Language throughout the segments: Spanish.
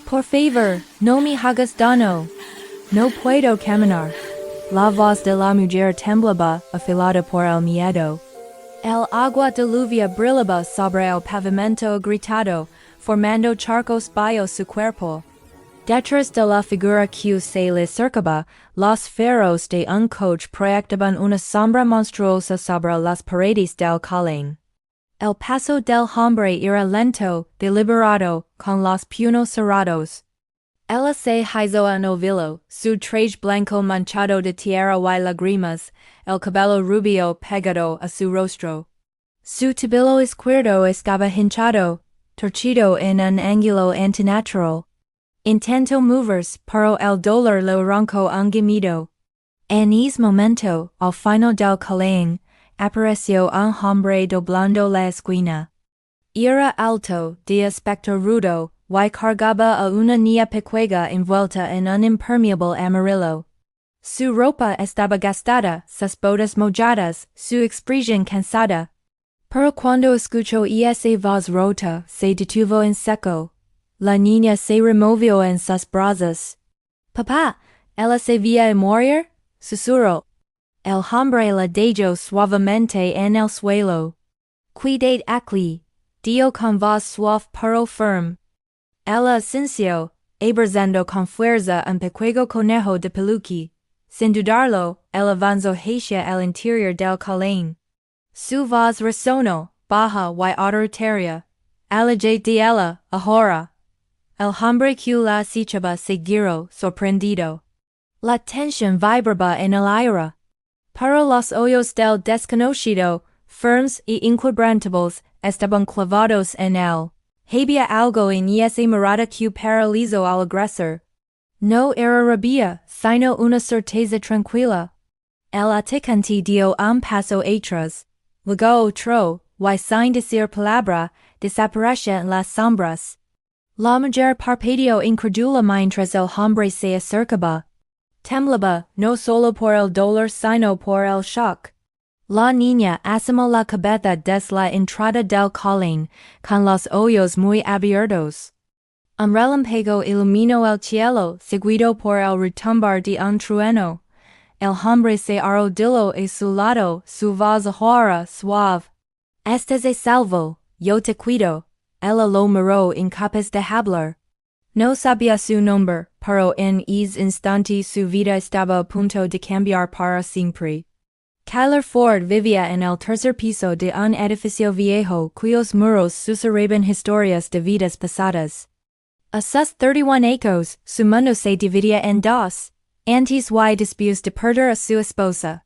Por favor, no me hagas daño. No puedo caminar. La voz de la mujer temblaba, afilada por el miedo. El agua diluvia brillaba sobre el pavimento agrietado, formando charcos bajo su cuerpo. Detrás de la figura que se le acercaba, los faros de un coche proyectaban una sombra monstruosa sobre las paredes del calén. El paso del hombre era lento, deliberado, con los puños cerrados. Ella se hizo a un vilo, su traje blanco manchado de tierra y lágrimas, el cabello rubio pegado a su rostro. Su tabillo izquierdo estaba hinchado, torcido en un ángulo antinatural. Intentó moverse, pero el dolor le arrancó un gemido. En ese momento, al final del calén, apareció un hombre doblando la esquina. Era alto, de aspecto rudo, y cargaba a una niña pequeña envuelta en un impermeable amarillo. Su ropa estaba gastada, sus botas mojadas, su expresión cansada. Pero cuando escuchó esa voz rota, se detuvo en seco. La niña se removió en sus brazos. Papá, ¿ella se va a morir? Susurró. El hombre la dejó suavemente en el suelo. Cuidad aquí, dijo con voz suave pero firme. Ella asintió, abrazando con fuerza un pequeño conejo de peluche. Sin dudarlo, él avanzó hacia el interior del calén. Su voz resonó, baja y autoritaria. Alejé de ella, ahora. El hombre que la acechaba se giró, sorprendido. La tensión vibraba en el aire. Pero los ojos del desconocido, firmes y inquebrantables, estaban clavados en él. Había algo en esa mirada que paralizó al agresor. No era rabia, sino una certeza tranquila. El atacante dio un paso atrás, luego otro, y sin decir palabra, desapareció en las sombras. La mujer parpadeó incrédula mientras el hombre se acercaba. Temblaba, no solo por el dolor sino por el shock. La niña asomó la cabeza desde la entrada del calén, con los ojos muy abiertos. Un relámpago iluminó el cielo, seguido por el retumbar de un trueno. El hombre se arrodilló a su lado, su voz ahora suave. Estás a salvo, yo te cuido. Ella lo miró incapaz de hablar. No sabía su nombre, pero en ese instante su vida estaba a punto de cambiar para siempre. Kyler Ford vivía en el tercer piso de un edificio viejo cuyos muros susurraban historias de vidas pasadas. A sus 31 años, su mundo se dividía en dos, antes y después de perder a su esposa.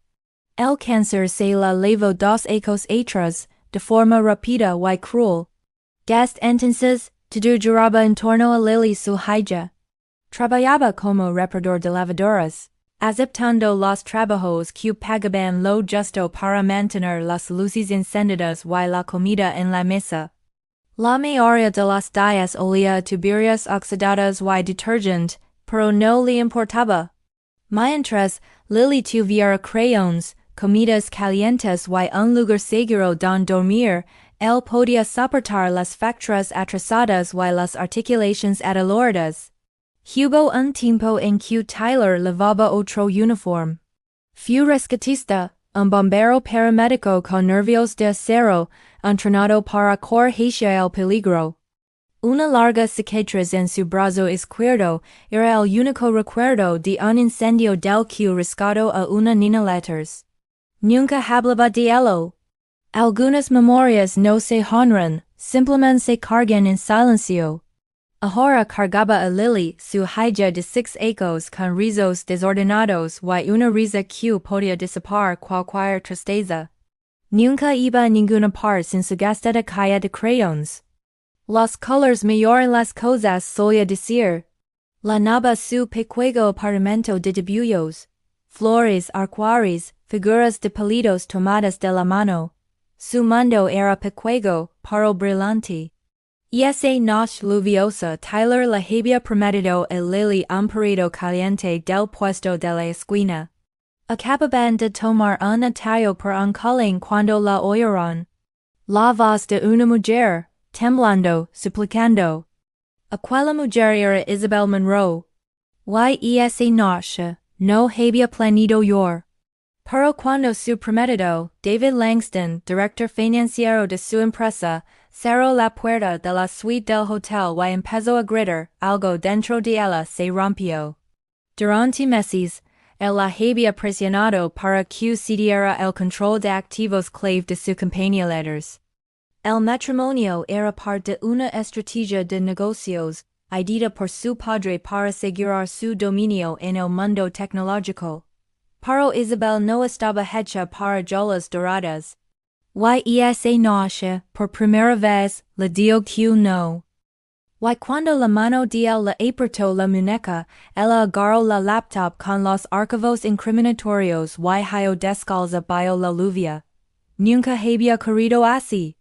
El cáncer se la llevó 2 años atrás, de forma rápida y cruel. Desde entonces, todo giraba en torno a Lily su hija. Trabajaba como reparador de lavadoras, aceptando los trabajos que pagaban lo justo para mantener las luces encendidas y la comida en la mesa. La mayoría de los días olía a tuberías oxidadas y detergente, pero no le importaba. Mientras, Lily tuviera crayons, comidas calientes y un lugar seguro donde dormir, él podía soportar las facturas atrasadas y las articulaciones adoloradas. Hubo un tiempo en que Tyler lavaba otro uniforme. Fue rescatista, un bombero paramédico con nervios de acero, entrenado para correr hacia el peligro. Una larga cicatriz en su brazo izquierdo era el único recuerdo de un incendio del que rescató a una niña letters. Nunca hablaba de ello. Algunas memorias no se honran, simplemente se cargan en silencio. Ahora cargaba a Lily, su hija de 6 años con rizos desordenados y una risa que podía disipar cualquier tristeza. Nunca iba a ninguna parte sin su gastada caja de crayons. Los colores mejoran las cosas, solía decir. La naba su pequeño apartamento de dibujos. Flores, arcoíris, figuras de palitos tomadas de la mano. Su mundo era pequeño, pero brillante. Y esa noche lluviosa Tyler le había prometido a Lily un periodo caliente del puesto de la esquina. Acababan de tomar un atallo por un calén cuando la oyeron. La voz de una mujer, temblando, suplicando. Aquella mujer era Isabel Monroe. Y esa noche, no había planeado llorar. Pero cuando su prometido, David Langston, director financiero de su empresa, cerró la puerta de la suite del hotel y empezó a gritar, algo dentro de ella se rompió. Durante meses, él la había presionado para que cediera el control de activos clave de su compañeros. El matrimonio era parte de una estrategia de negocios, ideada por su padre para asegurar su dominio en el mundo tecnológico. Pero Isabel no estaba hecha para jolas doradas. Y esa noche, por primera vez, le dio que no. Y cuando la mano de él le apretó la muñeca, ella agarró la laptop con los archivos incriminatorios y hizo descalza bajo la lluvia. Nunca había corrido así.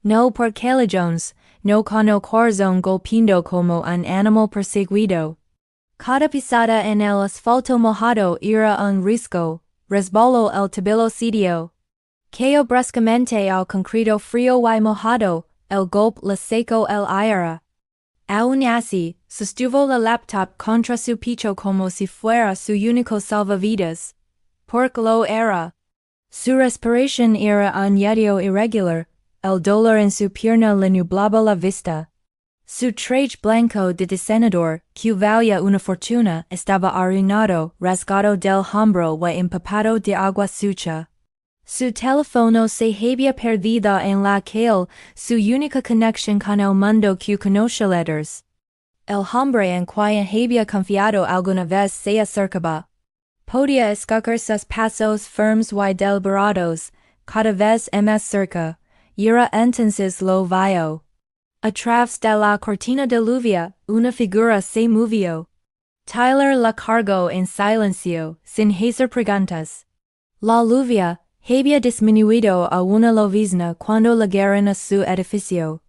No por callejones, no con el corazón golpeando como un animal perseguido. Cada pisada en el asfalto mojado era un risco, resbaló el tabillo sitio. Cayó bruscamente al concreto frío y mojado, el golpe le secó el aire. Aún así, sostuvo la laptop contra su pecho como si fuera su único salvavidas. Porque lo era. Su respiración era un yetio irregular, el dolor en su pierna le nublaba la vista. Su traje blanco de diseñador, que valía una fortuna, estaba arruinado, rasgado del hombro y empapado de agua sucia. Su teléfono se había perdido en la calle, su única conexión con el mundo que conoce letters. El hombre en quien había confiado alguna vez se acercaba. Podía escuchar sus pasos firmes y deliberados, cada vez más cerca, y era entonces lo vio. A través de la cortina de lluvia, una figura se movió. Tyler la cargó en silencio, sin hacer preguntas. La lluvia había disminuido a una llovizna cuando llegaron a su edificio.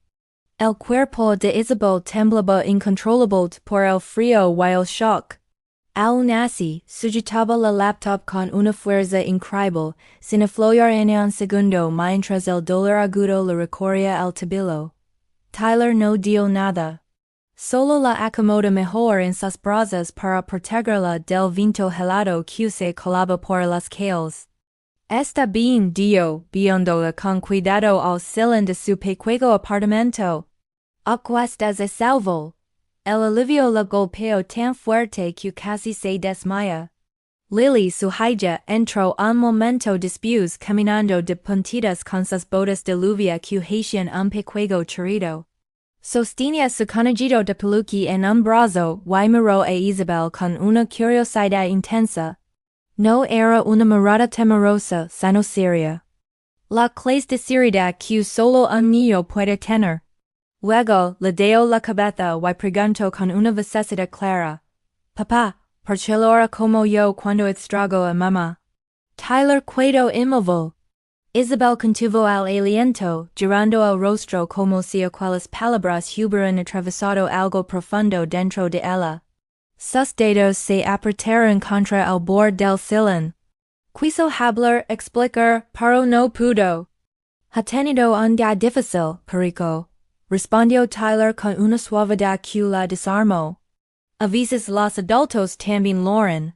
El cuerpo de Isabel temblaba incontrolable por el frío y el shock. Aún así, sujetaba la laptop con una fuerza increíble, sin aflojar en un segundo mientras el dolor agudo le recorría el tabillo. Tyler no dio nada. Solo la acomoda mejor en sus brazos para protegerla del viento helado que se colaba por las calles. Está bien, dio, viéndola con cuidado al salón de su pequeño apartamento. Estás a salvo. El alivio la golpeó tan fuerte que casi se desmaya. Lily, su hija, entró un momento después caminando de puntitas con sus botas de lluvia que hacían un pequeño chorrido. Sostenía su conejito de peluche en un brazo y miró a Isabel con una curiosidad intensa. No era una mirada temerosa, sino seria. La clase de seriedad que solo un niño puede tener. Luego, le dio la cabeza y preguntó con una vocecita clara. Papá, ¿por qué llora como yo cuando extraño a mamá? Tyler quedó inmóvil. Isabel contuvo el aliento, girando el rostro como si aquellas palabras hubieran atravesado algo profundo dentro de ella. Sus dedos se apretaron contra el borde del sillón. Quiso hablar, explicar, pero no pudo. Ha tenido un día difícil, Perico, respondió Tyler con una suavidad que la desarmó. A veces los adultos también lloran.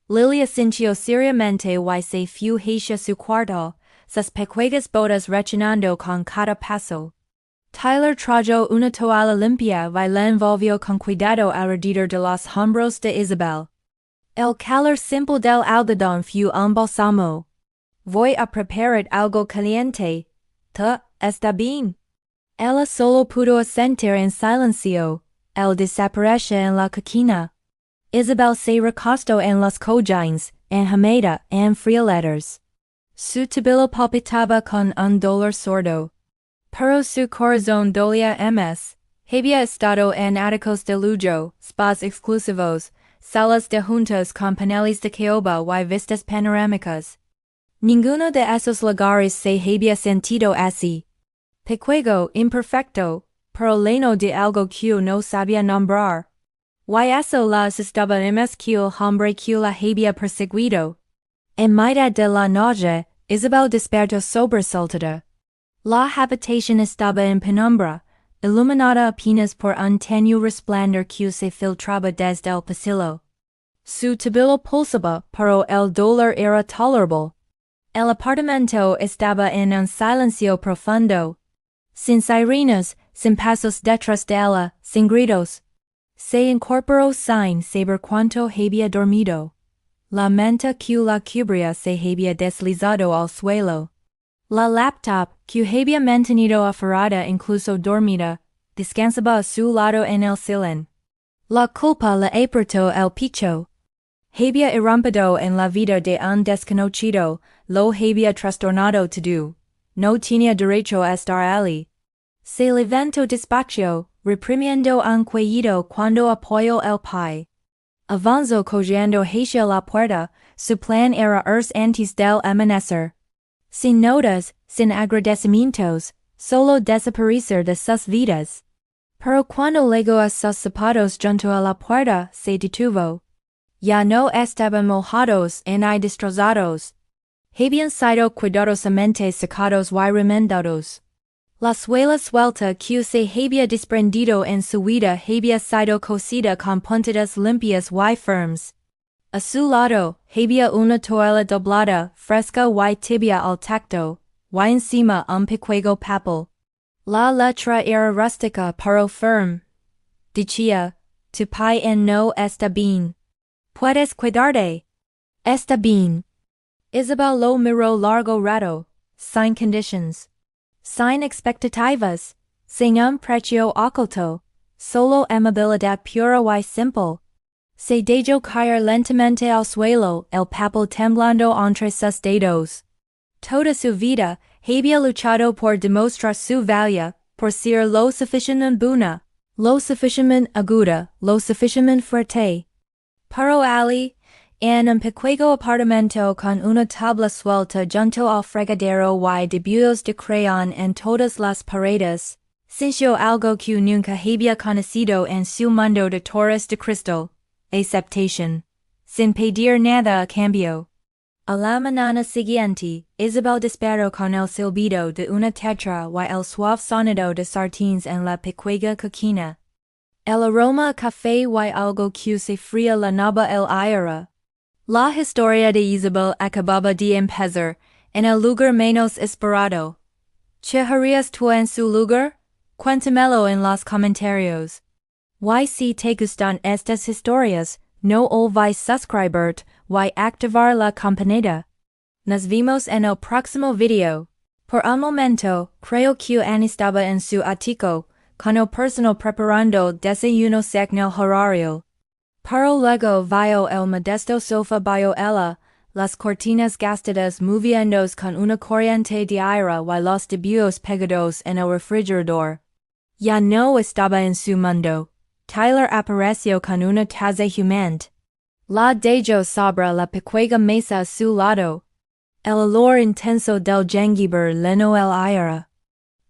Lilia sintió seriamente y se fue hacia su cuarto, sus pequeñas botas rechinando con cada paso. Tyler trajo una toalla limpia y la envolvió con cuidado alrededor de los hombros de Isabel. El calor simple del algodón fue un bálsamo. Voy a preparar algo caliente. ¿Está bien? Ella solo pudo asentir en silencio. Él desapareció en la cocina. Isabel se recostó en los cojines, enjamada en frialeras. Su tabillo palpitaba con un dolor sordo. Pero su corazón dolía más. Había estado en áticos de lujo, spas exclusivos, salas de juntas con paneles de caoba y vistas panorámicas. Ninguno de esos lugares se había sentido así. Pequeño, imperfecto, pero lleno de algo que no sabía nombrar. Y eso la asustaba más que el hombre que la había perseguido. En mitad de la noche, Isabel despertó sobresaltada. La habitación estaba en penumbra, iluminada apenas por un tenue resplandor que se filtraba desde el pasillo. Su tabilo pulsaba, pero el dolor era tolerable. El apartamento estaba en un silencio profundo. Sin sirenas, sin pasos detrás de ella, sin gritos. Se incorporó sin saber cuánto había dormido. La manta que la cubría se había deslizado al suelo. La laptop, que había mantenido aferrada incluso dormida, descansaba a su lado en el sillón. La culpa le apretó el pecho. Había irrumpido en la vida de un desconocido, lo había trastornado todo. No tenía derecho a estar allí. Se levantó despacio, reprimiendo un quejido cuando apoyó el pie. Avanzó cojeando hacia la puerta, su plan era ir antes del amanecer. Sin notas, sin agradecimientos, solo desaparecer de sus vidas. Pero cuando llegó a sus zapatos junto a la puerta, se detuvo. Ya no estaban mojados ni destrozados. Habían sido cuidadosamente secados y remendados. La suela suelta que se había desprendido en su huida había sido cosida con puntadas limpias y firmes. A su lado, había una toalla doblada, fresca y tibia al tacto, y encima un pequeño papel. La letra era rústica pero firme. Decía, tu pie no está bien. Puedes cuidarte. Está bien. Isabel lo miró largo rato, sin conditions. Sin expectativas, sin un precio oculto, solo amabilidad pura y simple. Se dejó caer lentamente al suelo, el papel temblando entre sus dedos. Toda su vida, había luchado por demostrar su valía, por ser lo suficientemente buena, lo suficientemente aguda, lo suficientemente fuerte. Pero allí, en un pequeño apartamento con una tabla suelta junto al fregadero y dibujos de crayón en todas las paredes, sintió algo que nunca había conocido en su mundo de torres de cristal, aceptación, sin pedir nada a cambio. A la mañana siguiente, Isabel despertó con el silbido de una tetra y el suave sonido de sartenes en la pequeña cocina. El aroma a café y algo que se fría llenaba el aire. La historia de Isabel acababa de empezar, en el lugar menos esperado. ¿Qué harías tú en su lugar? Cuéntamelo en los comentarios. Y si te gustan estas historias, no olvides suscribirte y activar la campanita. Nos vemos en el próximo video. Por un momento, creo que Anne estaba en su ático, con el personal preparando desayuno en el horario. Pero luego vio el modesto sofá bajo ella, las cortinas gastadas moviéndose con una corriente de aire y los dibujos pegados en el refrigerador. Ya no estaba en su mundo. Tyler apareció con una taza humante. La dejó sobre la pequeña mesa a su lado. El olor intenso del jengibre llenó el aire.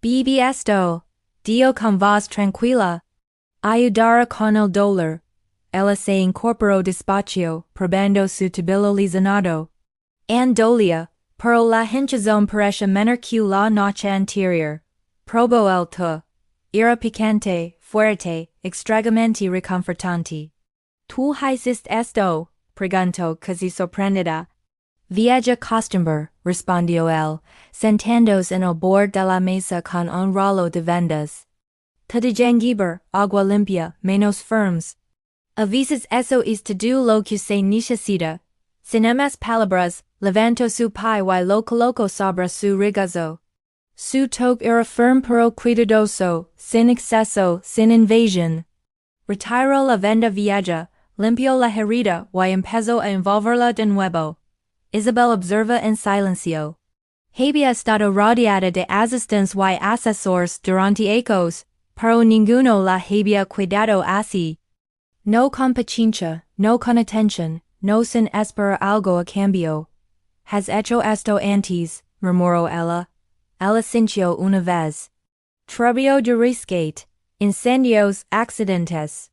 Bebe esto. Dio con voz tranquila. Ayudará con el dolor. Ella se incorporó despacio, probando su tabilo lesionado. Dolía, pero la hinchazón parecía menor que la noche anterior. Probó el té. Era picante, fuerte, extremadamente reconfortante. ¿Tú hiciste esto? Preguntó casi sorprendida. Vieja costumbre, respondió él, sentándose en el borde de la mesa con un rolo de vendas. Té de jengibre, agua limpia, manos firmes. A veces eso es todo lo que se necesita. Sin más palabras, levantó su pie y lo colocó sobre su regazo. Su toque era firme pero cuidadoso, sin exceso, sin invasión. Retiró la venda vieja, limpió la herida y empezó a envolverla de nuevo. Isabel observa en silencio. Había estado rodeada de asistentes y asesores durante años, pero ninguno la había cuidado así. No con paciencia, no con atención, no sin esperar algo a cambio. ¿Has hecho esto antes? Murmuró ella. Ella sintió una vez. Trabajo de rescate, incendios, accidentes.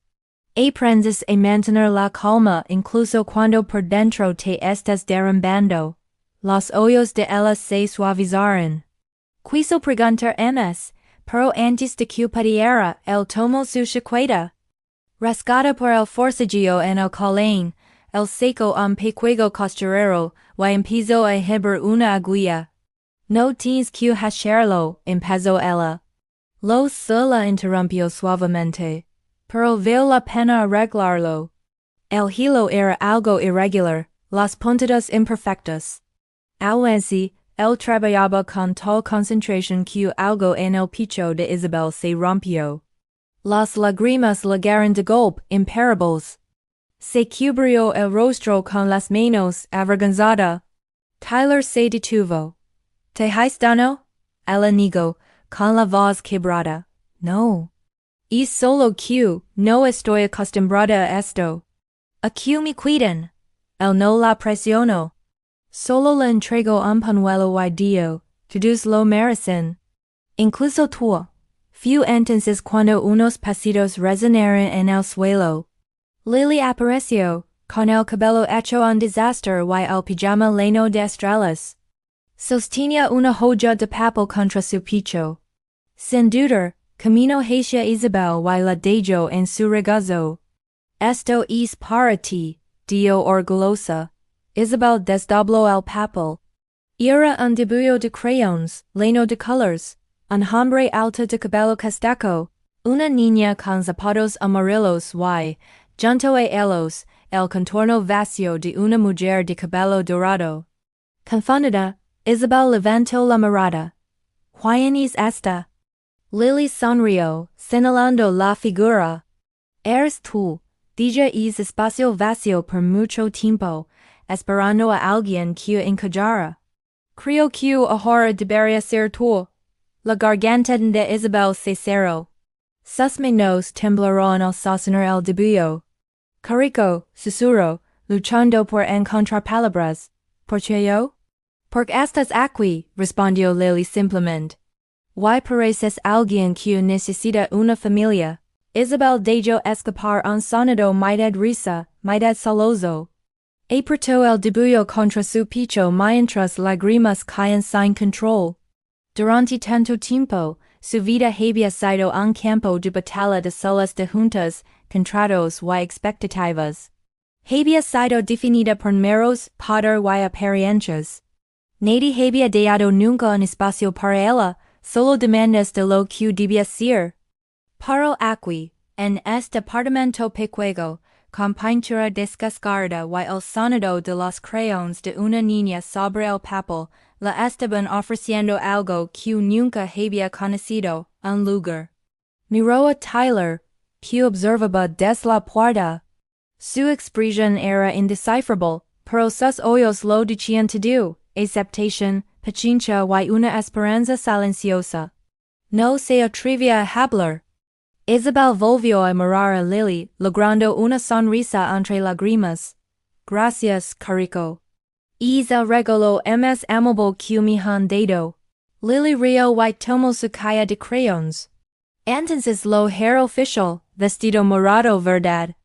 Aprendes a mantener la calma incluso cuando por dentro te estás derrumbando. Los ojos de ella se suavizaron. Quiso preguntar más, pero antes de que pudiera, él tomó su chaqueta. Rescata por el forcejeo en el colén, el seco un pequeño costurero, y empezó a hebrar una aguilla. No tienes que hacerlo, empezó ella. Lo se la interrumpió suavemente. Pero veo la pena arreglarlo. El hilo era algo irregular, las puntadas imperfectas. Aun así, él trabajaba con tal concentración que algo en el pecho de Isabel se rompió. Las lágrimas llegaron de golpe, imparables. Se cubrió el rostro con las manos, avergonzada. Tyler se detuvo. ¿Te has daño? Ella negó, con la voz quebrada. No. Es solo que no estoy acostumbrada a esto. Aquí me cuidan. Él no la presionó. Solo le entregó un pañuelo y dio, todos lo merecen. Incluso tú. Few entonces cuando unos pasitos resonaron en el suelo. Lily apareció, con el cabello hecho un desastre y el pijama lleno de estrellas. Sostenía una joya de papel contra su pecho. Sin dudar, camino hacia Isabel y la dejó en su regazo. Esto es para ti, dio orgullosa. Isabel desdobló el papel. Era un dibujo de crayons, lleno de colores, un hombre alto de cabello castaco, una niña con zapatos amarillos y, junto a ellos, el contorno vacío de una mujer de cabello dorado. Confundida, Isabel levantó la mirada. ¿Quién es esta? Lily sonrió, señalando la figura. Eres tú, dije es espacio vacío por mucho tiempo, esperando a alguien que encajará. Creo que ahora debería ser tú. La garganta de Isabel se cerró. Sus manos temblaron al sostener el dibujo. Carico, susurró, luchando por encontrar palabras. ¿Por qué yo? Porque estás aquí, respondió Lily simplemente. Y pareces alguien que necesita una familia. Isabel dejó escapar un sonido mitad risa, mitad soloso. Apretó el dibujo contra su pecho mientras lágrimas caían sin control. Durante tanto tiempo, su vida había sido un campo de batalla de solas de juntas, contratos y expectativas. Había sido definida por meros poder y apariencias. Nadie había dado nunca un espacio para ella, solo demandas de lo que debía ser. Paro aquí, en este apartamento pequeño, con pintura descascarada y el sonido de los crayons de una niña sobre el papel, le estaban ofreciendo algo que nunca había conocido, un lugar. Miró a Tyler, que observaba desde la puerta. Su expresión era indescifrable, pero sus ojos lo decían todo, aceptación, paciencia y una esperanza silenciosa. No se atrevía a hablar. Isabel volvió a mirar a Lily, logrando una sonrisa entre lágrimas. Gracias, cariño. Es el regalo más amable que me han dado. Lily rió y tomó su caja de crayons. Entonces lo era oficial, vestido morado verdad.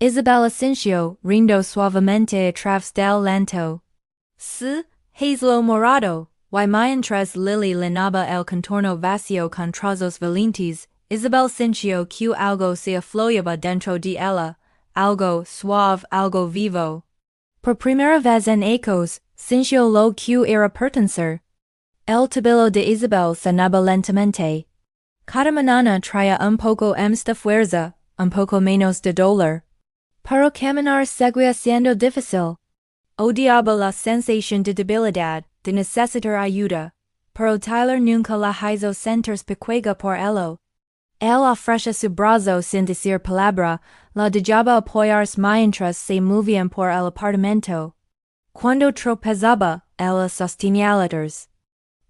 Isabel asintió, riendo suavemente a través del lento. Sí, es lo morado, y mientras Lily llenaba el contorno vacío con trazos valientes, Isabel sintió que algo se afloyaba dentro de ella, algo suave, algo vivo. Por primera vez en ecos, sintió lo que era pertencer. El cabello de Isabel sonaba lentamente. Cada mañana traía un poco más de fuerza, un poco menos de dolor. Pero caminar seguía siendo difícil. Odiaba la sensación de debilidad, de necesitar ayuda, pero Tyler nunca la hizo sentirse pequeña por ello. Él ofrecía su brazo sin decir palabra, la dejaba apoyarse mientras se movían por el apartamento. Cuando tropezaba, ella sostenía atrás.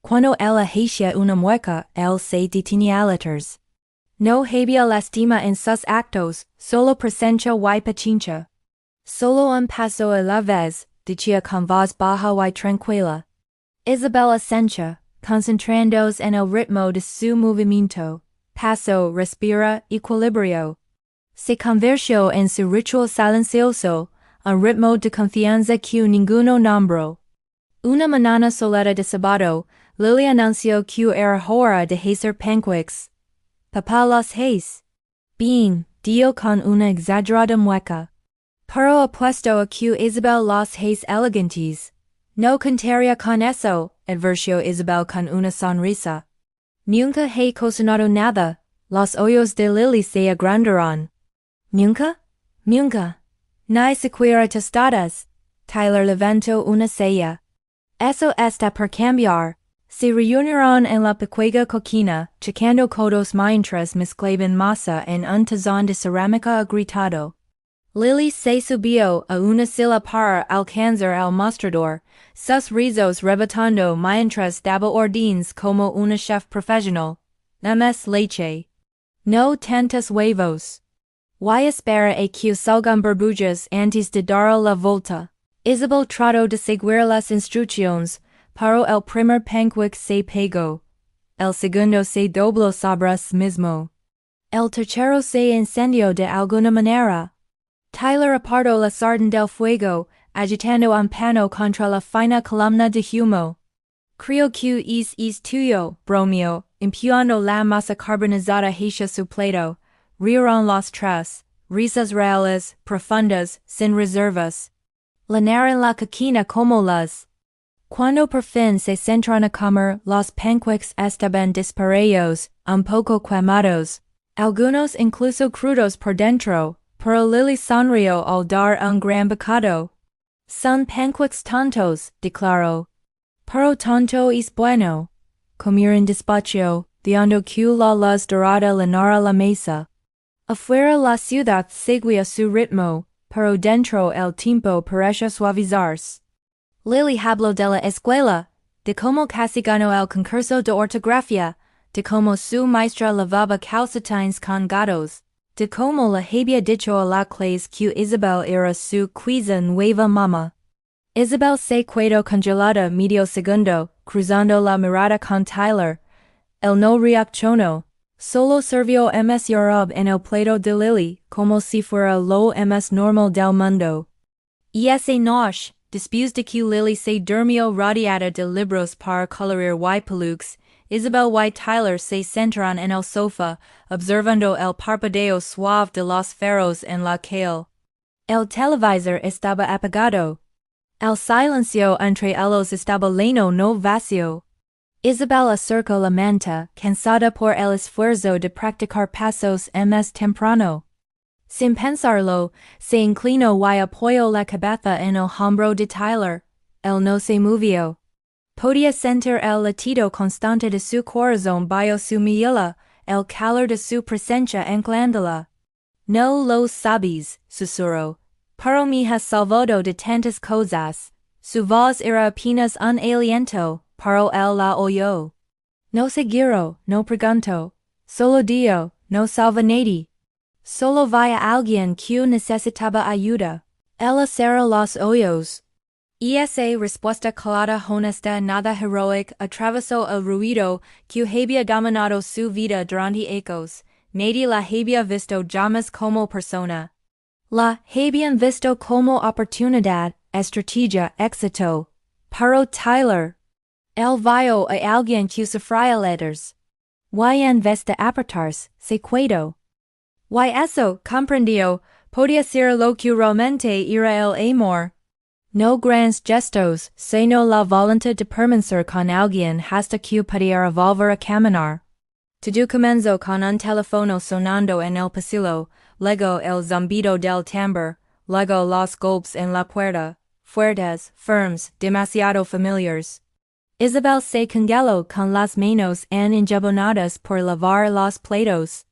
Cuando ella hacía una mueca, él se detenía atrás. No había lástima en sus actos, solo presencia y paciencia. Solo un paso a la vez, decía con voz baja y tranquila. Isabel asentía, concentrándose en el ritmo de su movimiento. Paso, respira, equilibrio. Se convirtió en su ritual silencioso, un ritmo de confianza que ninguno nombró. Una mañana solera de sábado, Lily anunció que era hora de hacer panqueques. Papá los hace. Bien, dio con una exagerada mueca. Pero apuesto a que Isabel los hace elegantes. No contaría con eso, advirtió Isabel con una sonrisa. Nunca he cocinado nada, los ojos de Lily se agrandaron. ¿Nunca? Nunca. Ni siquiera tostadas. Tyler levantó una ceja. Eso está por cambiar. Se reunieron en la pequeña cocina, chocando codos mientras mezclaban masa en un tazón de cerámica agrietado. Lily se subió a una silla para alcanzar el mostrador, sus rizos rebotando mientras daba órdenes como una chef profesional. Más leche. No tantos huevos. Y espera a que salgan burbujas antes de dar la volta. Isabel trató de seguir las instrucciones, pero el primer panqueque se pegó. El segundo se dobló sobre sí mismo. El tercero se encendió de alguna manera. Tyler apartó la sartén del fuego, agitando un pano contra la fina columna de humo. Creo que es tuyo, bromeó, empujando la masa carbonizada hacia su plato. Rieron los tres, risas reales, profundas, sin reservas. Llenaron la cocina como las. Cuando por fin se sentaron a comer, los panqueques estaban dispareados, un poco quemados, algunos incluso crudos por dentro, pero Lily sonrió al dar un gran bocado. Son panqueques tontos, declaró. Pero tonto es bueno. Comieron despacio, dejando que la luz dorada llenara la mesa. Afuera la ciudad seguía su ritmo, pero dentro el tiempo parecía suavizarse. Lily habló de la escuela, de cómo casi ganó el concurso de ortografía, de cómo su maestra lavaba calcetines con gatos, de cómo le había dicho a la clase que Isabel era su quizá nueva mamá. Isabel se quedó congelada medio segundo, cruzando la mirada con Tyler. Él no reaccionó, solo sirvió ms Europe en el plato de Lily, como si fuera lo más normal del mundo. Y esa noche, después de que Lily se durmió rodeada de libros para colorear y peluques, Isabel y Tyler se sentaron en el sofá, observando el parpadeo suave de los faros en la calle. El televisor estaba apagado. El silencio entre ellos estaba lleno no vacío. Isabel acercó la manta, cansada por el esfuerzo de practicar pasos más temprano. Sin pensarlo, se inclinó y apoyó la cabeza en el hombro de Tyler. Él no se movió. Podía sentir el latido constante de su corazón bajo su mejilla, el calor de su presencia anclándola. No lo sabes, susurró, pero me has salvado de tantas cosas. Su voz era apenas un aliento, pero él la oyó. No seguiró, no preguntó. Solo dio, no salva nadie. Solo vaya alguien que necesitaba ayuda. Ella cerró los ojos. Esa respuesta clara honesta nada heroic atravesó el ruido que había dominado su vida durante ecos. Nadie la había visto jamás como persona. La habían visto como oportunidad, estrategia, éxito. Pero Tyler. Él vio a alguien que sufría letters. Y en vez de apartarse, se quedó. Y eso, comprendió, podía ser lo que realmente era el amor. No grandes gestos, sino la voluntad de permanecer con alguien hasta que pudiera volver a caminar. Todo comenzó con un teléfono sonando en el pasillo, luego el zumbido del tambor, luego los golpes en la puerta, fuertes, firmes, demasiado familiares. Isabel se congeló con las manos enjabonadas por lavar los platos.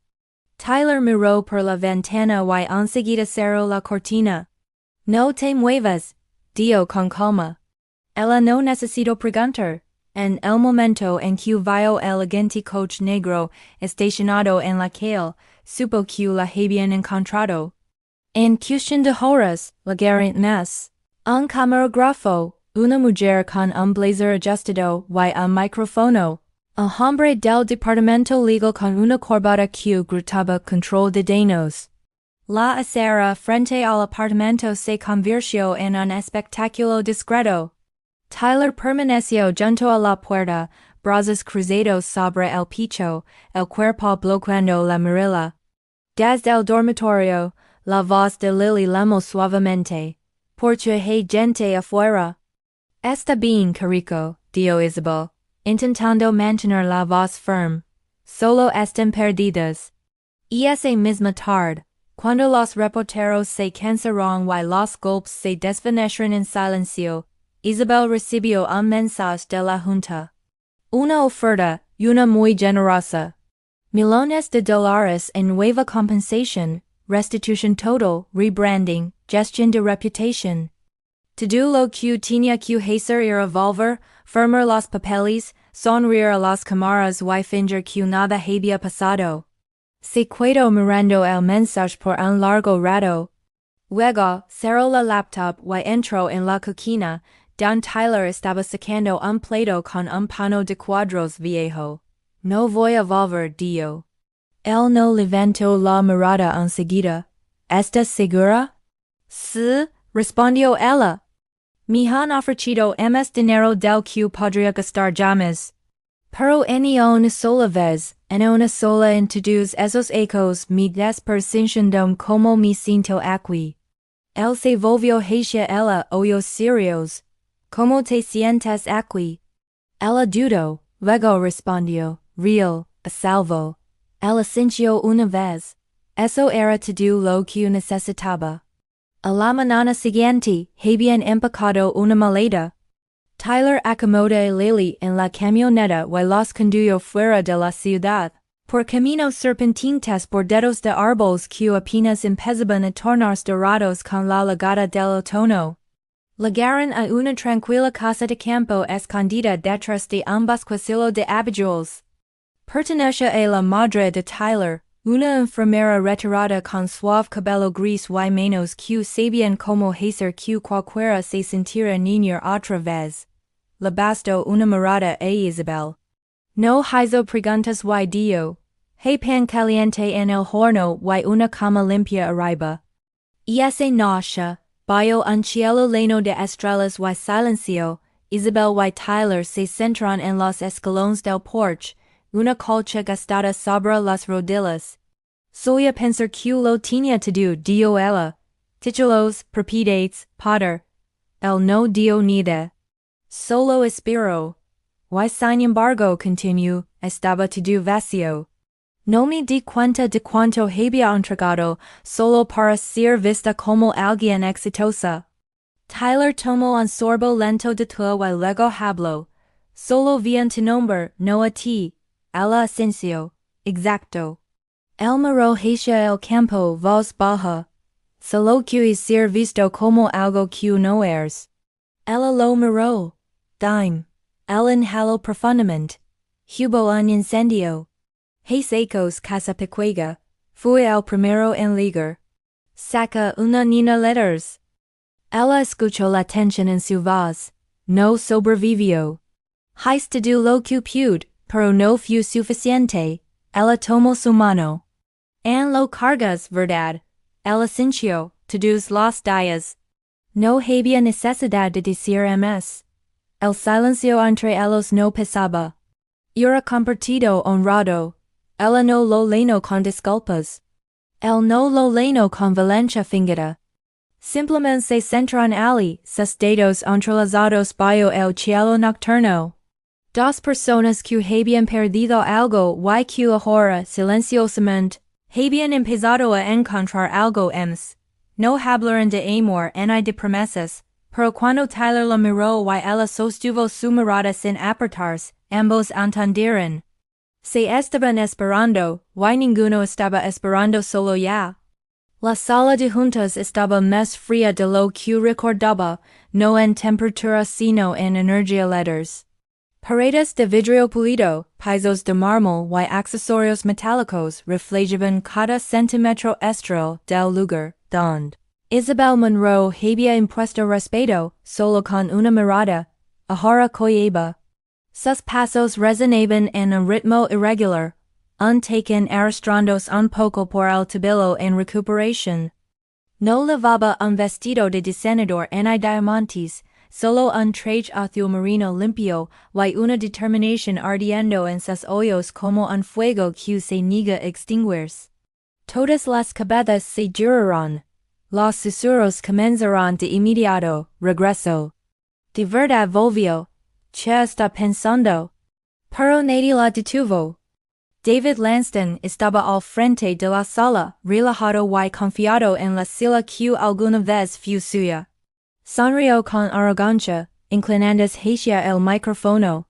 Tyler miró por la ventana y enseguida cerró la cortina. No te muevas, dijo con calma. Ella no necesitó preguntar. En el momento en que vio el elegante coche negro estacionado en la calle, supo que la habían encontrado. En cuestión de horas, llegaron más. Un camarógrafo, una mujer con un blazer ajustado y un micrófono. El hombre del departamento legal con una corbata que gritaba control de daños. La acera frente al apartamento se convirtió en un espectáculo discreto. Tyler permaneció junto a la puerta, brazos cruzados sobre el pecho, el cuerpo bloqueando la mirilla. Desde el dormitorio, la voz de Lily lamó suavemente. Porque hay gente afuera. Está bien, carico, dijo Isabel, intentando mantener la voz firme. Solo están perdidas. Y esa misma tarde, cuando los reporteros se cansaron y los golpes se desvanecieron en silencio, Isabel recibió un mensaje de la Junta. Una oferta, y una muy generosa. Millones de dólares en nueva compensación, restitución total, rebranding, gestión de reputación. Todo lo que tenía que hacer era volver, firmar los papeles, sonreír a las cámaras y fingir que nada había pasado. Se quedó mirando el mensaje por un largo rato. Luego, cerró la laptop y entró en la cocina, donde Tyler estaba sacando un plato con un pano de cuadros viejo. No voy a volver, dijo. Él no levantó la mirada enseguida. ¿Estás segura? Sí, respondió ella. Me han ofrecido más dinero del que podría gastar jamás. Pero en una sola vez, en una sola en todos esos ecos me desperciendo como me siento aquí. Él se volvió hacia ella ojos serios. ¿Cómo te sientes aquí? Ella dudó, luego respondió, real, a salvo. Ella sintió una vez. Eso era todo lo que necesitaba. A la mañana siguiente, habían empacado una maleta. Tyler acomodó a Lily en la camioneta y los condujo fuera de la ciudad, por caminos serpentintes bordados de árboles que apenas empezaban a tornarse dorados con la llegada del otoño. Llegaron a una tranquila casa de campo escondida detrás de un bosquecillo de abejules. Pertenece a la madre de Tyler, una enfermera retirada con suave cabello gris y manos que sabían cómo hacer que cualquiera se sintiera niña otra vez. Le bastó una mirada a Isabel. No hizo preguntas y dijo, hay pan caliente en el horno y una cama limpia arriba. Y esa noche, bajo un cielo lleno de estrellas y silencio, Isabel y Tyler se centraron en los escalones del porche, una colcha gastada sobre las rodillas. Solía pensar que lo tenía todo, dijo ella. Títulos, propiedades, Padre. Él no dio nada. Solo esperó. Y sin embargo, continuó, estaba todo vacío. No me di cuenta de cuánto había entregado, solo para ser vista como alguien exitosa. Tyler tomó un sorbo lento de té y luego habló. Solo vi en tu nombre, no a ti. Ella asintió. Exacto. Él miró hacia el campo, voz baja. Solo quieres ser visto como algo que no eres. Ella lo miró. Dime. Él inhaló profundamente. Hubo un incendio. Hace ecos casa pequeña. Fue el primero en llegar. Saca una niña letters. Ella escuchó la tensión en su voz. No sobrevivió. Hice todo lo que pude, pero no fue suficiente. Ella tomó su mano. En lo cargas, verdad. Ella sintió, todos los días. No había necesidad de decir más. El silencio entre ellos no pesaba. Era compartido honrado. Ella no lo llenó con disculpas. Él no lo llenó con violencia fingida. Simplemente se centraron allí, sus dedos entrelazados bajo el cielo nocturno. Dos personas que habían perdido algo y que ahora, silenciosamente, habían empezado a encontrar algo más. No hablaron de amor ni de promesas, pero cuando Tyler la miró y ella sostuvo su mirada sin apartarse, ambos entendieron. Se estaban esperando, y ninguno estaba esperando solo ya. La sala de juntas estaba más fría de lo que recordaba, no en temperatura sino en energía letters. Paredes de vidrio pulido, pisos de mármol y accesorios metálicos reflejaban cada centímetro estral del lugar donde Isabel Monroe había impuesto respeto, solo con una mirada, ahora cohiba. Sus pasos resonaban en un ritmo irregular, taken arrastrándose un poco por el tabillo en recuperación. No llevaba un vestido de diseñador ni diamantes, solo un traje azul marino limpio, y una determinación ardiendo en sus ojos como un fuego que se niega extinguirse. Todas las cabezas se girarán. Los susurros comenzarán de inmediato, regreso. De verdad volvió. ¿Qué está pensando? Pero nadie la detuvo. David Lanston estaba al frente de la sala, relajado y confiado en la silla que alguna vez fue suya. Sonrió con arrogancia, inclinándose hacia el micrófono.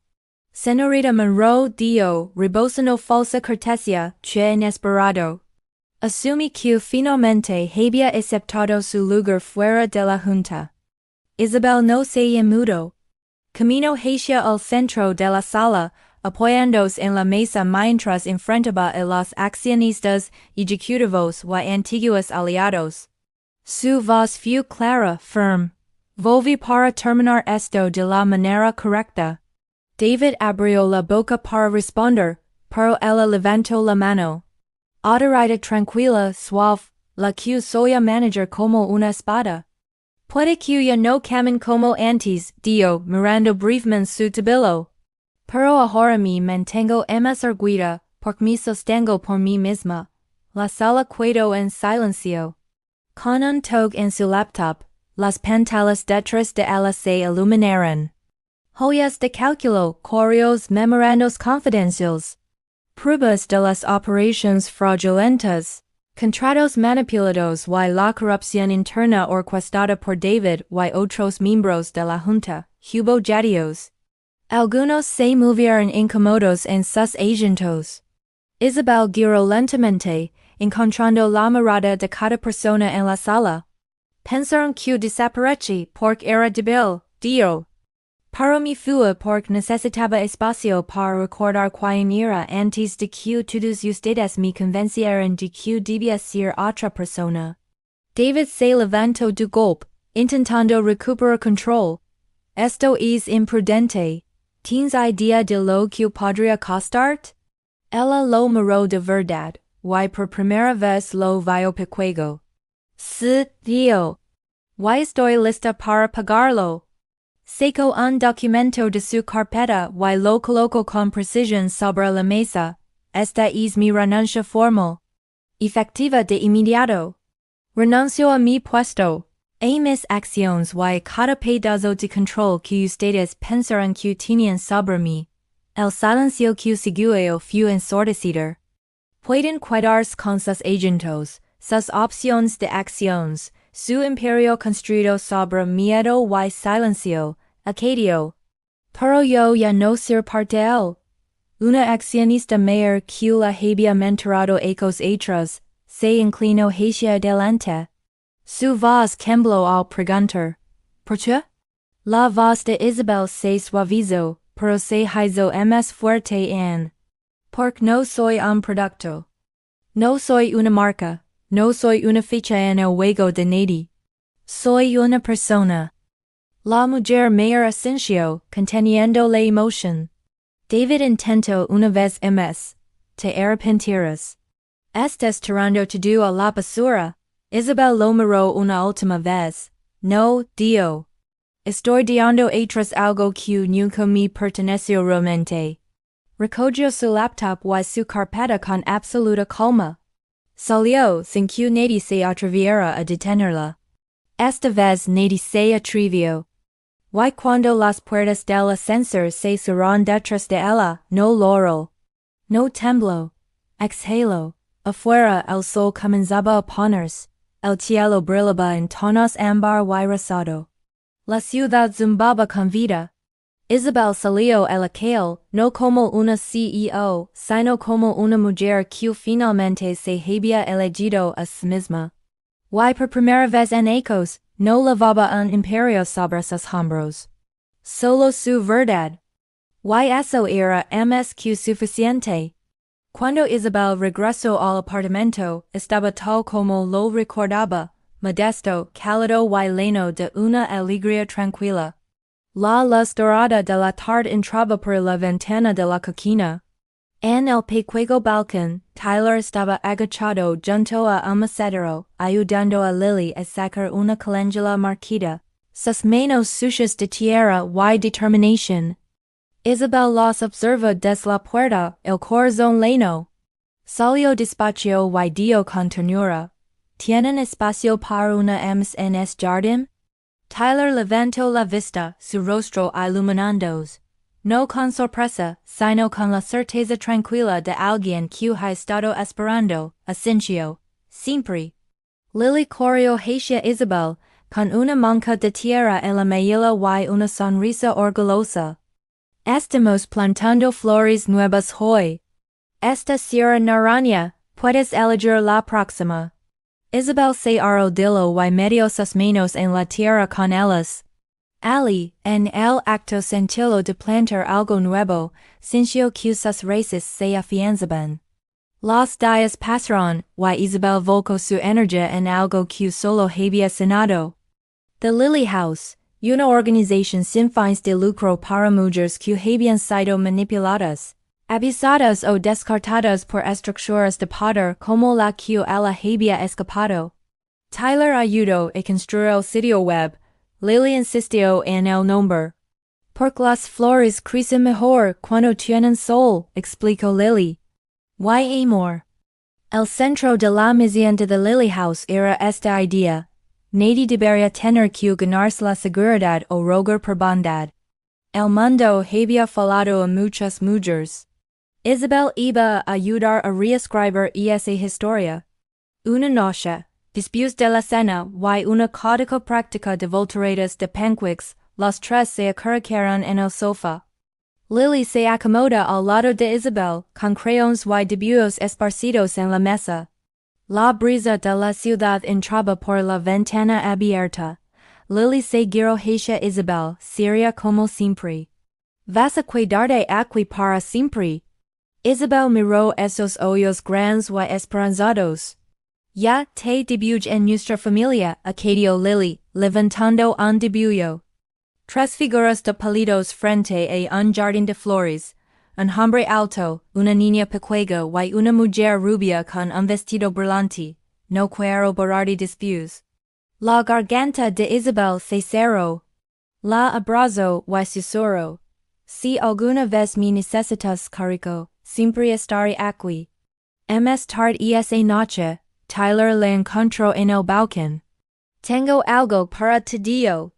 Señorita Monroe dio, rebosando falsa cortesía, che inesperado. Asumí que finalmente había aceptado su lugar fuera de la junta. Isabel no se mudó. Caminó hacia el centro de la sala, apoyándose en la mesa mientras enfrentaba a los accionistas, ejecutivos y antiguos aliados. Su voz fue clara, firme. Volví para terminar esto de la manera correcta. David abrió la boca para responder, pero ella levantó la mano. Aderida tranquila, suave, la que soy manager como una espada. Puede que ya no camine como antes, dijo, mirando brevemente su tablero. Pero ahora me mantengo más erguida, porque me sostengo por mí misma. La sala quedó en silencio. Con un toque en su laptop, las pantallas detrás de ella se iluminaron. Hojas de cálculo, correos, memorandos confidenciales. Pruebas de las operaciones fraudulentas. Contratos manipulados y la corrupción interna orquestada por David y otros miembros de la junta, hubo jadios. Algunos se movieron incómodos en sus asientos. Isabel giró lentamente, encontrando la mirada de cada persona en la sala. Pensaron que desaparecí porque era débil, dijo. Pero me fui porque necesitaba espacio para recordar quién era antes de que todos ustedes me convencieran de que debía ser otra persona. David se levantó de golpe, intentando recuperar control. Esto es imprudente. ¿Tienes idea de lo que podría costarte? Ella lo miró de verdad, y por primera vez lo vio pequeño. Sí, dijo. Y estoy lista para pagarlo. Sacó un documento de su carpeta y lo colocó con precisión sobre la mesa. Esta es mi renuncia formal. Efectiva de inmediato. Renuncio a mi puesto. A mis acciones y cada pedazo de control que ustedes pensaron que tenían sobre mí. El silencio que siguió fue ensordecedor. Pueden quedarse con sus agentos, sus opciones de acciones, su imperio construido sobre miedo y silencio, acadio. Pero yo ya no ser parte él. Una accionista mayor que la había mentorado ecos atrás, se inclinó hacia adelante. Su voz tembló al preguntar. ¿Por qué? La voz de Isabel se suavizó, pero se hizo más fuerte en. Porque no soy un producto. No soy una marca, no soy una ficha en el juego de nadie. Soy una persona. La mujer mayor asintió, conteniendo la emoción. David intentó una vez más. Te arrepentirás. Estás tirando todo a la basura. Isabel lo miró una última vez. No, dijo. Estoy dando atrás algo que nunca me perteneció realmente. Recogió su laptop y su carpeta con absoluta calma. Salió sin que nadie se atreviera a detenerla. Esta vez nadie se atrevió. Y cuando las puertas del ascensor se cerraron detrás de ella, no lloró. No tembló. Exhaló. Afuera el sol comenzaba a ponerse. El cielo brillaba en tonos ámbar y rosado. La ciudad zumbaba con vida. Isabel salió a la calle, no como una CEO, sino como una mujer que finalmente se había elegido a sí misma. Y por primera vez en ecos, no llevaba un imperio sobre sus hombros. Solo su verdad. Y eso era más que suficiente. Cuando Isabel regresó al apartamento, estaba tal como lo recordaba, modesto, cálido y lleno de una alegría tranquila. La luz dorada de la tarde entraba por la ventana de la cocina. En el pequeño balcón, Tyler estaba agachado junto a un macetero, ayudando a Lily a sacar una caléndula marquita. sus manos sucias de tierra y determinación. Isabel los observa des la puerta, el corazón lleno. Salió despacio y dio con ternura. ¿Tienen espacio para una ms en es jardín? Tyler levantó la vista, su rostro iluminándose. No con sorpresa, sino con la certeza tranquila de alguien que ha estado esperando, Asensio. Siempre. Lily corrió hacia Isabel, con una manca de tierra en la mejilla y una sonrisa orgullosa. Estamos plantando flores nuevas hoy. Esta será naranja, puedes elegir la próxima. Isabel se arrodilló y metió sus manos en la tierra con ellas. Ali, en el acto sencillo de plantar algo nuevo, sintió que sus raíces se afianzaban. Los días pasaron, y Isabel volcó su energía en algo que solo había sonado. The Lily House, una organización sin fines de lucro para mujeres que habían sido manipuladas, abusadas o descartadas por estructuras de poder como la que ella había escapado. Tyler ayudó a construir el sitio web. Lily insistió en el nombre. Porque las flores crecen mejor cuando tienen sol, explicó Lily. Y amor. El centro de la misión de the Lily House era esta idea. Nadie debería tener que ganarse la seguridad o rogar por bondad. El mundo había falado a muchas mujeres. Isabel iba a ayudar a reescribir esa historia. Una noche, después de la cena y una código práctica de volteretas de pancakes, los tres se acurrucaron en el sofá. Lily se acomoda al lado de Isabel, con crayons y dibujos esparcidos en la mesa. La brisa de la ciudad entraba por la ventana abierta. Lily se giró hacia Isabel, seria como siempre. ¿Vas a quedarte aquí para siempre? Isabel miró esos ojos grandes y esperanzados. Ya te debut en nuestra familia, añadió Lily, levantando un dibujo. Tres figuras de palitos frente a un jardín de flores, un hombre alto, una niña pequeña y una mujer rubia con un vestido brillante. No quiero borrar después. La garganta de Isabel se cerró. La abrazó y susurró. Si alguna vez me necesitas, cariño, siempre estaré aquí. Más tarde esa noche, Tyler le encontró en el balcón. Tengo algo para ti, Dio.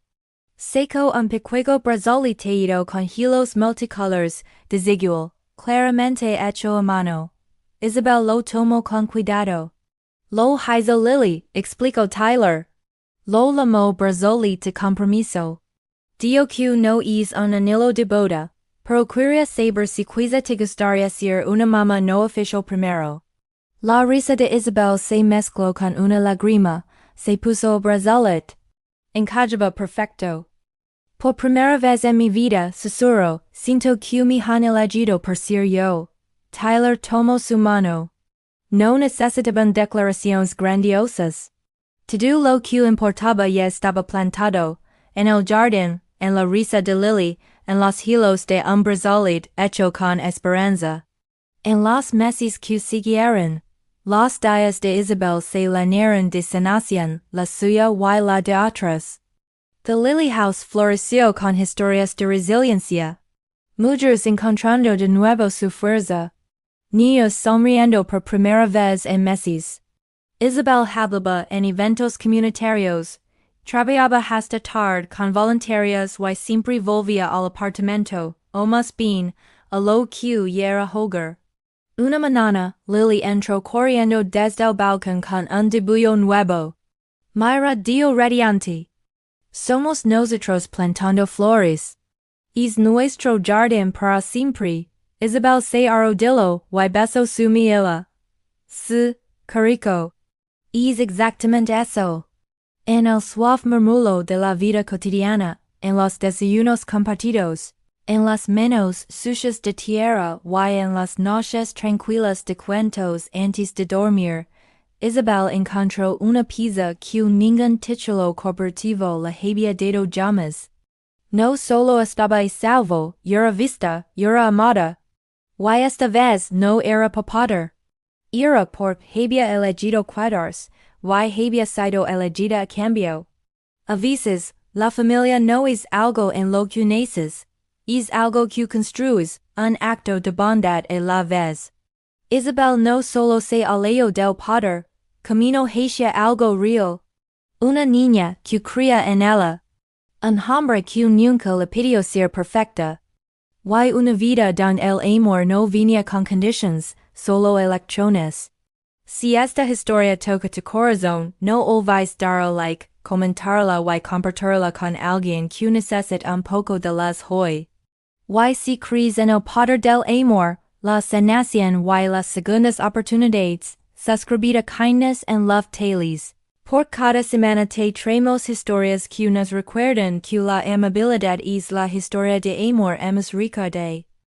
Sacó un pequeño brazalete con hilos multicolores, desigual, claramente hecho a mano. Isabel lo tomó con cuidado. Lo hizo Lily, explicó Tyler. Lo llamó brazalete compromiso. Dio que no es un anillo de boda, pero quería saber si quizá te gustaría ser una mamá no oficial primero. La risa de Isabel se mezcló con una lágrima, se puso el brazalete. Encajaba perfecto. Por primera vez en mi vida, susurró, siento que me han elegido por ser yo. Tyler tomó su mano. No necesitaban declaraciones grandiosas. Todo lo que importaba ya estaba plantado, en el jardín, en la risa de Lily, en los hilos de un brazalete hecho con esperanza. En los meses que siguieron, los días de Isabel se llenaron de sanación, la suya y la de otras. The Lily House floreció con historias de resiliencia. Mujeres encontrando de nuevo su fuerza. Niños sonriendo por primera vez en meses. Isabel hablaba en eventos comunitarios. Trabajaba hasta tarde con voluntarias y siempre volvía al apartamento, o más bien, a lo que ya era hogar. Una mañana, Lily entró corriendo desde el balcón con un dibujo nuevo. Mira dio radiante. Somos nosotros plantando flores. Es nuestro jardín para siempre. Isabel se arrodilló y besó su mejilla. Sí, cariño. Es exactamente eso. En el suave murmullo de la vida cotidiana, en los desayunos compartidos, en las manos sucias de tierra y en las noches tranquilas de cuentos antes de dormir, Isabel encontró una pieza que ningún título corporativo le había dado jamás. No solo estaba a salvo, era vista, era amada. Y esta vez no era por poder. Era por había elegido quedarse, y había sido elegida a cambio. A veces, La familia no es algo en lo que naces, es algo que construyes, un acto de bondad a la vez. Isabel no solo se alejó del padre, camino hacia algo real. Una niña que cría en ella. Un hombre que nunca le pidió ser perfecta. Y una vida donde el amor no venía con conditions, solo electrones. Si esta historia toca tu corazón, no olvides darle like, comentarla y compartirla con alguien que necesita un poco de las hoy. Y si crees en el poder del amor, la sanación y las segundas oportunidades, suscribir a kindness and love tales. Por cada semana te traemos historias que nos recuerdan que la amabilidad es la historia de amor más rica de